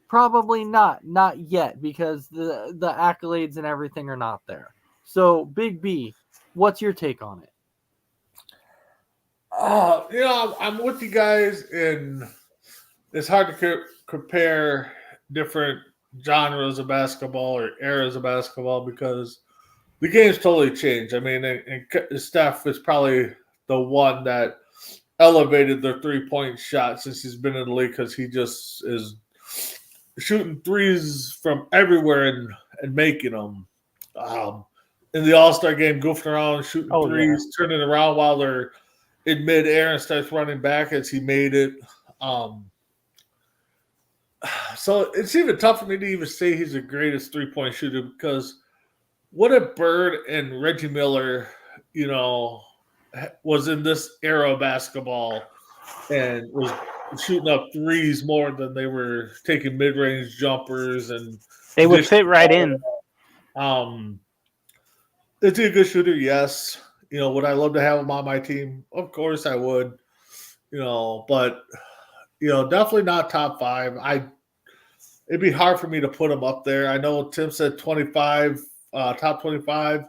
probably not yet, because the accolades and everything are not there. So Big B, what's your take on it? I'm with you guys, and it's hard to compare different genres of basketball or eras of basketball because the game's totally changed. I mean, and Steph is probably the one that elevated their 3-point shot since he's been in the league because he just is shooting threes from everywhere and making them. In the All-Star game, goofing around, shooting threes, turning around while they're in midair and starts running back as he made it. So it's even tough for me to even say he's the greatest 3-point shooter because what if Bird and Reggie Miller, was in this era of basketball and was shooting up threes more than they were taking mid-range jumpers, and they would fit right in. Is he a good shooter? Yes. Would I love to have him on my team? Of course I would. But definitely not top 5. It'd be hard for me to put him up there. I know Tim said 25, top 25.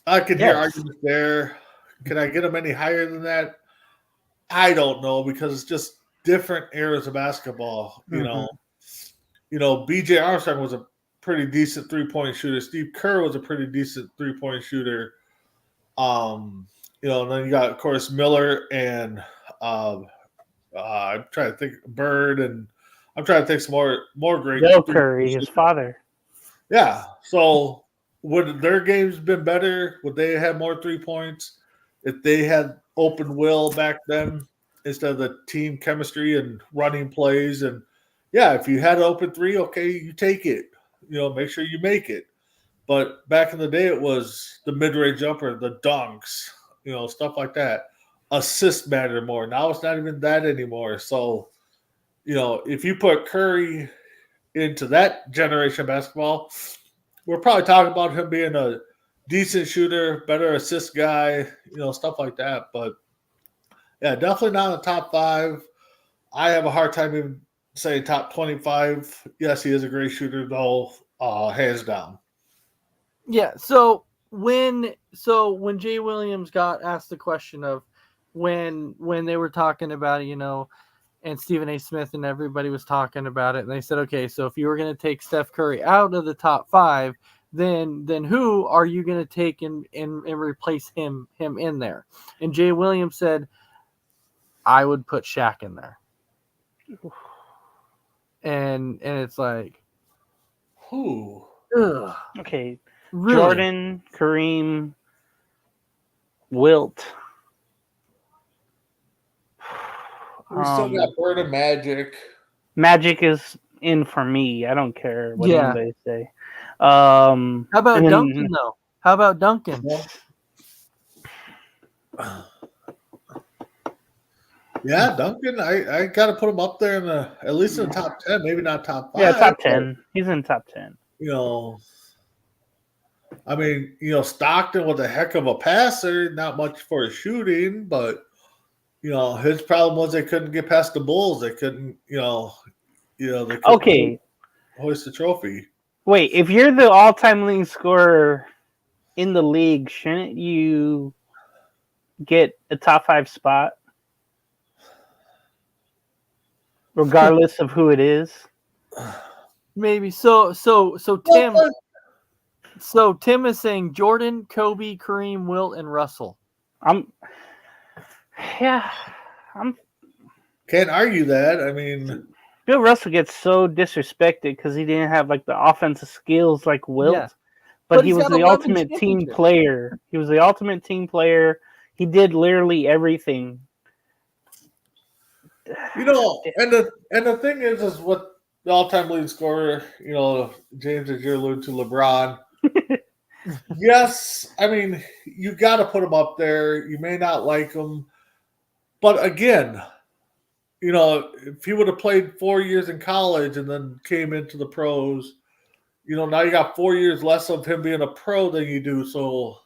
I could hear arguments there. Can I get him any higher than that? I don't know because it's just different eras of basketball. BJ Armstrong was a pretty decent 3-point shooter. Steve Kerr was a pretty decent 3-point shooter. And then you got, of course, Miller and I'm trying to think Bird, and I'm trying to think some more great. Bill Curry, his father. Yeah. So would their games been better? Would they have more 3 points if they had open will back then instead of the team chemistry and running plays? And yeah, if you had an open 3, okay, you take it. Make sure you make it. But back in the day, it was the mid-range jumper, the dunks, stuff like that. Assists matter more. Now it's not even that anymore. So, if you put Curry into that generation of basketball, we're probably talking about him being a decent shooter, better assist guy, stuff like that. But, yeah, definitely not in the top 5. I have a hard time even saying top 25. Yes, he is a great shooter, though, hands down. Yeah, so when Jay Williams got asked the question of when they were talking about it, and Stephen A. Smith and everybody was talking about it, and they said, okay, so if you were going to take Steph Curry out of the top 5, then who are you going to take and replace him in there? And Jay Williams said, I would put Shaq in there. And it's like, who? Okay. Really? Jordan, Kareem, Wilt. We still got Bird and Magic. Magic is in for me. I don't care what anybody say. How about Duncan, though? How about Duncan? Yeah, Duncan. I got to put him up there in at least in the top 10, maybe not top 5. Yeah, top 10. He's in top 10. I mean, Stockton was a heck of a passer, not much for his shooting, but his problem was they couldn't get past the Bulls. They couldn't, they couldn't hoist the trophy. Wait, if you're the all-time leading scorer in the league, shouldn't you get a top 5 spot? Regardless of who it is? Maybe. So Tim. So Tim is saying Jordan, Kobe, Kareem, Wilt, and Russell. Can't argue that. I mean, Bill Russell gets so disrespected because he didn't have like the offensive skills like Wilt, but he was the ultimate team player. He was the ultimate team player. He did literally everything. And the thing is what the all-time leading scorer, James, as you're alluding to, LeBron. Yes, I mean, you got to put him up there. You may not like him, but again, if he would have played 4 years in college and then came into the pros, now you got 4 years less of him being a pro than you do. So,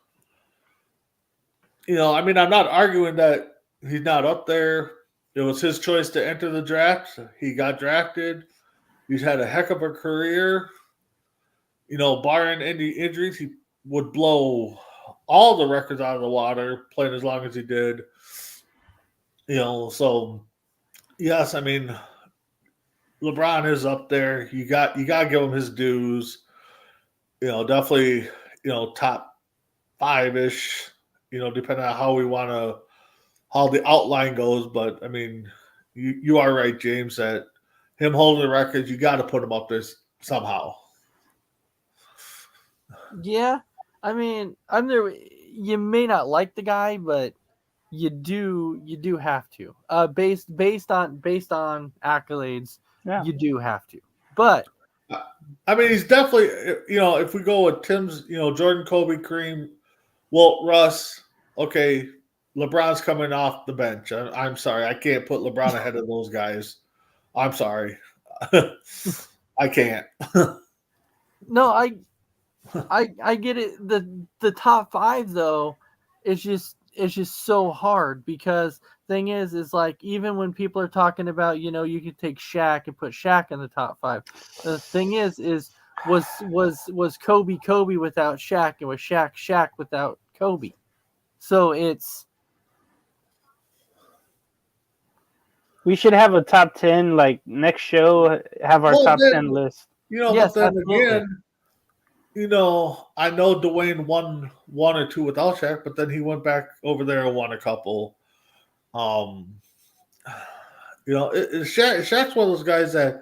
I mean, I'm not arguing that he's not up there. It was his choice to enter the draft. He got drafted. He's had a heck of a career. Barring any injuries, he would blow all the records out of the water playing as long as he did. So yes, I mean, LeBron is up there. You got to give him his dues. Definitely, top 5-ish. Depending on how the outline goes. But I mean, you are right, James, that him holding the records, you got to put him up there somehow. Yeah, I mean, I'm there. You may not like the guy, but you do have to. Based on accolades, Yeah. you do have to. But I mean, he's definitely, if we go with Tim's, Jordan, Kobe, Kareem, Wilt, Russ, okay, LeBron's coming off the bench. I'm sorry. I can't put LeBron ahead of those guys. I'm sorry. I can't. no, I get it. The top 5 though is just so hard because thing is like even when people are talking about you could take Shaq and put Shaq in the top 5. The thing is was Kobe without Shaq and was Shaq without Kobe. So We should have a top 10, like next show, have our top 10 list. Yes, but then absolutely. again, I know Dwayne won 1 or 2 without Shaq, but then he went back over there and won a couple. Shaq's one of those guys that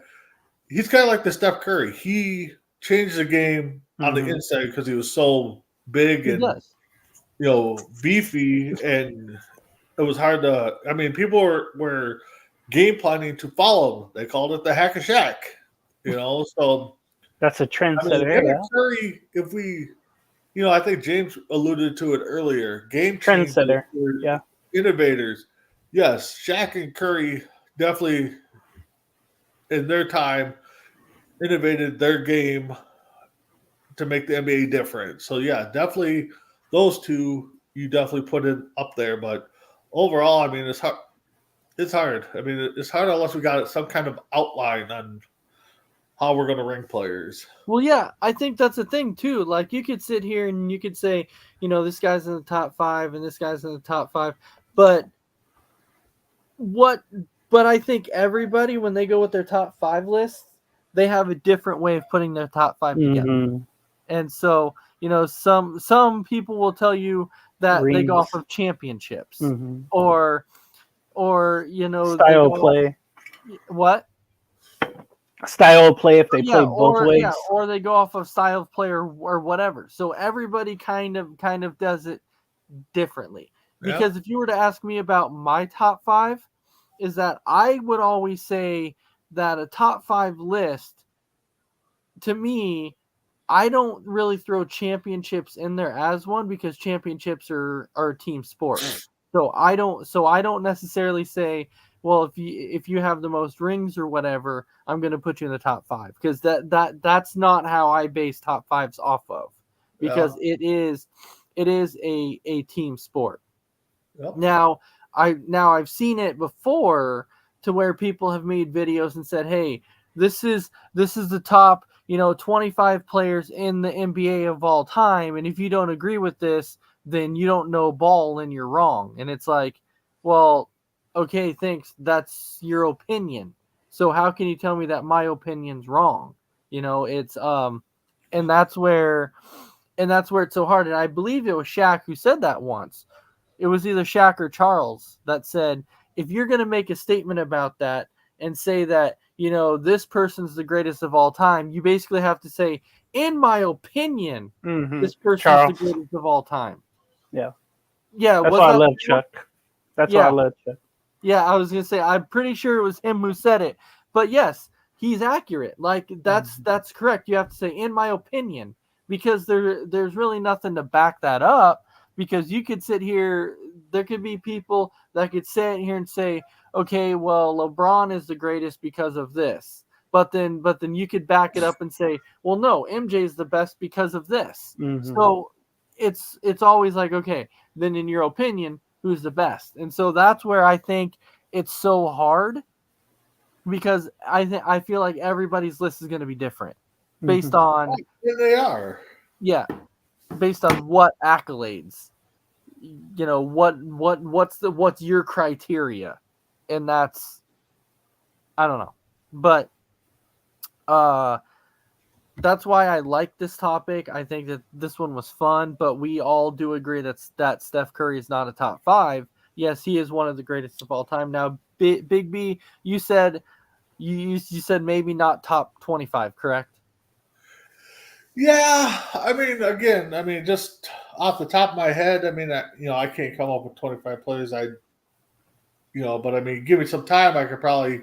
he's kind of like the Steph Curry. He changed the game on the inside because he was so big and beefy, and it was hard to. I mean, people were game planning to follow him. They called it the Hack of Shaq. So that's a trendsetter. I mean, Curry, if we, I think James alluded to it earlier. Game trendsetter, innovators. Yes, Shaq and Curry definitely in their time innovated their game to make the NBA different. So yeah, definitely those two you definitely put it up there. But overall, I mean, it's hard. It's hard. I mean, it's hard unless we got some kind of outline on how we're going to rank players. Well, yeah, I think that's the thing too. Like you could sit here and you could say, this guy's in the top 5 and this guy's in the top 5, but I think everybody when they go with their top 5 lists, they have a different way of putting their top 5 together. And so, some people will tell you that they go off of championships or style play. What? Style of play if they play both ways. Yeah, or they go off of style of play or whatever. So everybody kind of does it differently. Because if you were to ask me about my top 5, is that I would always say that a top 5 list, to me, I don't really throw championships in there as one because championships are team sports. So I don't necessarily say, well, if you have the most rings or whatever, I'm going to put you in the top 5 because that's not how I base top 5s off of because it is a team sport. Yep. Now I've seen it before to where people have made videos and said, hey, this is the top 25 players in the NBA of all time, and if you don't agree with this, then you don't know ball and you're wrong. And it's like, well, okay, thanks. That's your opinion. So how can you tell me that my opinion's wrong? It's and that's where it's so hard. And I believe it was Shaq who said that once. It was either Shaq or Charles that said, if you're going to make a statement about that and say that, this person's the greatest of all time, you basically have to say, in my opinion, this person's the greatest of all time. Yeah. Yeah. That's why I love Chuck. That's why I love Chuck. Yeah, I was going to say, I'm pretty sure it was him who said it. But yes, he's accurate. Like, that's correct. You have to say, in my opinion, because there's really nothing to back that up. Because you could sit here, there could be people that could sit here and say, okay, well, LeBron is the greatest because of this. But then you could back it up and say, well, no, MJ is the best because of this. Mhm. So it's always like, okay, then in your opinion, who's the best? And so that's where I think it's so hard, because I feel like everybody's list is going to be different based on Yeah, they are. based on what accolades, what's your criteria, and that's, I don't know, but that's why I like this topic. I think that this one was fun, but we all do agree that Steph Curry is not a top 5. Yes, he is one of the greatest of all time. Now, Big B, you said you said maybe not top 25, correct? Yeah, I mean, just off the top of my head, I can't come up with 25 players. But I mean, give me some time, I could probably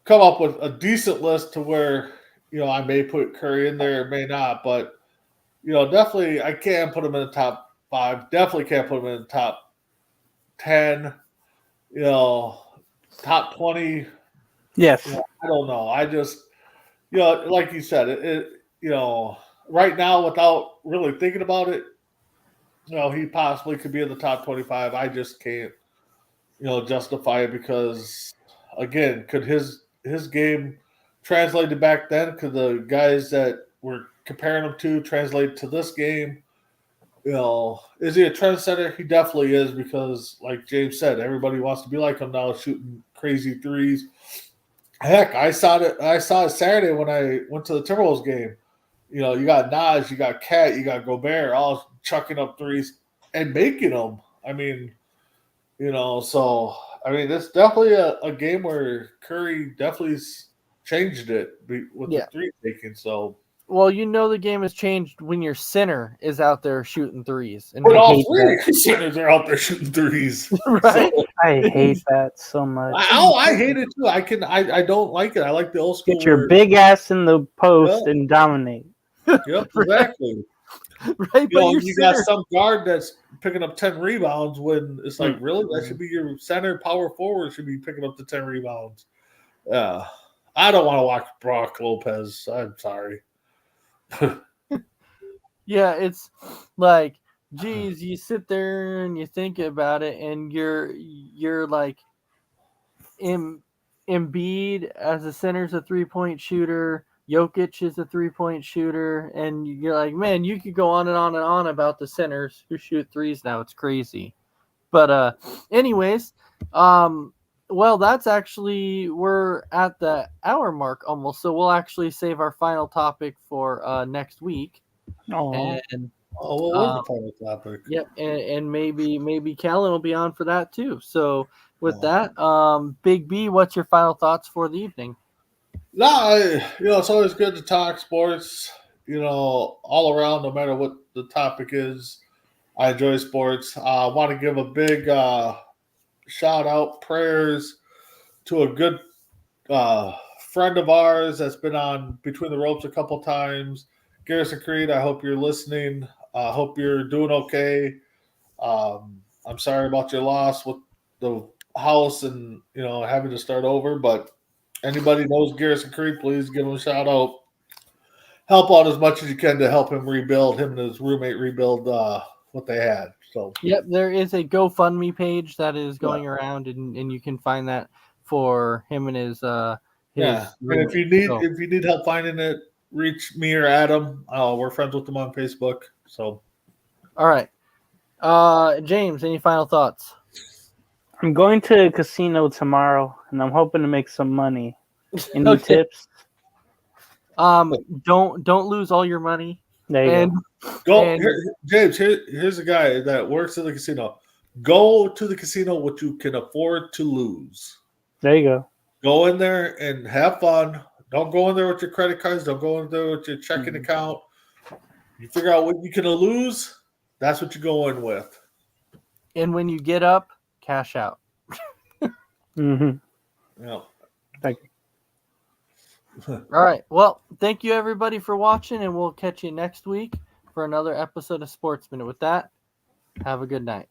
come up with a decent list to where, I may put Curry in there, may not, but definitely I can put him in the top 5. Definitely can't put him in the top 10. Top 20. Yes. I don't know. I just, like you said, right now, without really thinking about it, he possibly could be in the top 25. I just can't, justify it because, again, could his game translated back then? Could the guys that we're comparing him to translate to this game? Is he a trendsetter? He definitely is because, like James said, everybody wants to be like him now, shooting crazy threes. Heck, I saw it Saturday when I went to the Timberwolves game. You got Naj, you got Cat, you got Gobert, all chucking up threes and making them. So it's definitely a game where Curry definitely changed it with the three taking. So, well, the game has changed when your center is out there shooting threes, and but all three centers are out there shooting threes, right? So, I hate that so much. I hate it too. I don't like it. I like the old school. Get your big ass in the post and dominate. Yep, exactly. Right, but you got some guard that's picking up 10 rebounds when it's like, really? That should be your center power forward should be picking up the 10 rebounds. I don't want to watch Brock Lopez. I'm sorry. Yeah, it's like, geez, you sit there and you think about it, and you're like, Embiid as a center's a 3-point shooter. Jokic is a 3-point shooter, and you're like, man, you could go on and on and on about the centers who shoot threes now. It's crazy. But anyways, well, that's actually, we're at the hour mark almost, so we'll actually save our final topic for next week. And what was the final topic? Yep, and maybe Callan will be on for that too. So with that, Big B, what's your final thoughts for the evening? No, it's always good to talk sports, all around, no matter what the topic is. I enjoy sports. I want to give a big shout out, prayers to a good friend of ours that's been on Between the Ropes a couple times. Garrison Creed, I hope you're listening. I hope you're doing okay. I'm sorry about your loss with the house and, having to start over, but anybody knows Garrison Creed, please give him a shout out. Help out as much as you can to help him rebuild, him and his roommate rebuild what they had. So yep, there is a GoFundMe page that is going around, and you can find that for him and his and if you need help finding it, reach me or Adam. We're friends with them on Facebook. So all right. James, any final thoughts? I'm going to a casino tomorrow, and I'm hoping to make some money. Any tips? Don't lose all your money. There you go. James, here's a guy that works at the casino. Go to the casino what you can afford to lose. There you go. Go in there and have fun. Don't go in there with your credit cards. Don't go in there with your checking account. You figure out what you can lose. That's what you go in with. And when you get up, cash out. Yeah. Thank All right. Well, thank you everybody for watching, and we'll catch you next week for another episode of Sportsminute. With that, have a good night.